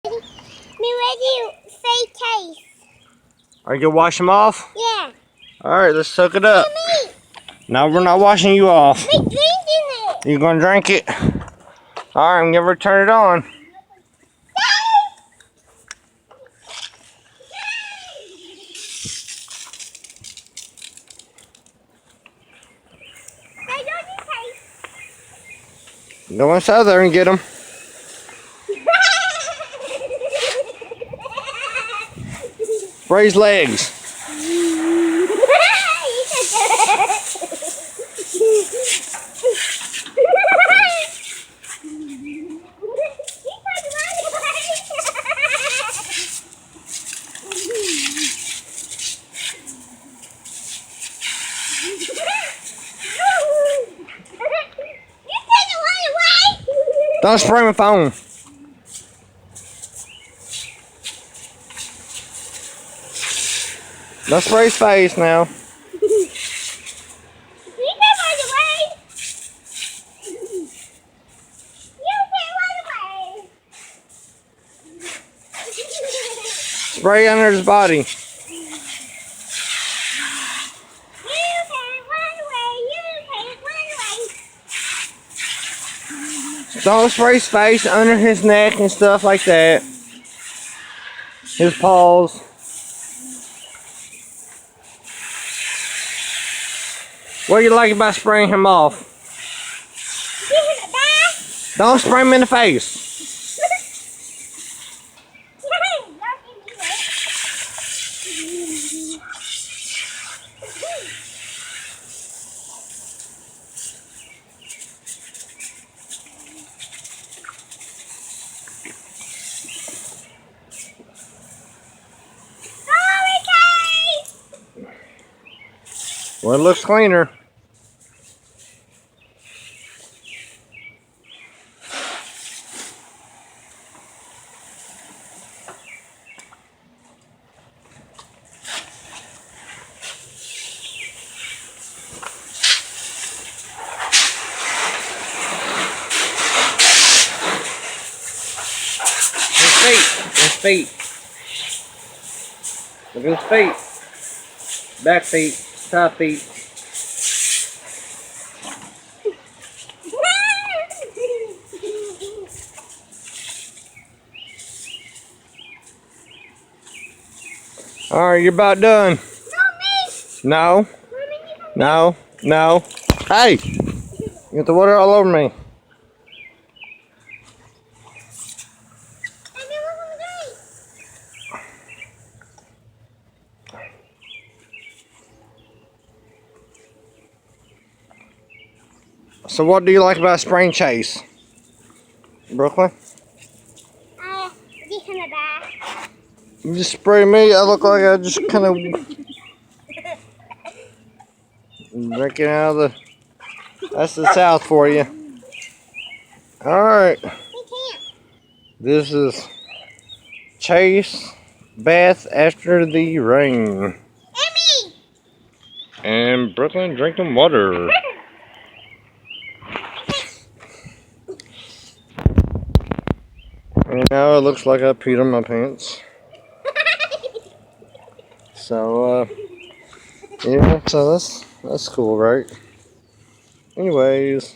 Me ready face case. Are you gonna wash them off? Yeah. Alright, let's soak it up. Mommy, No, we're not washing you off. we're drinking it. You gonna drink it? Alright, I'm gonna turn it on. Go inside there and get them. Raise legs. Don't spray my phone. Don't spray his face now. Spray under his body. Don't spray his face, under his neck and stuff like that. His paws. What do you like about spraying him off? Don't spray him in the face. Well, it looks cleaner. His feet. Look at his feet. Back feet. Side feet. Alright, you're about done. No. No. No. Hey! You got the water all over me. So what do you like about spraying Chase? Brooklyn? This in the back. You just spray me, I look like I just kind of drinking out of the, that's the South for you. Alright. This is Chase bath after the rain. Emmy! And Brooklyn drinking water. And now it looks like I peed on my pants. So, yeah, so that's cool, right? Anyways.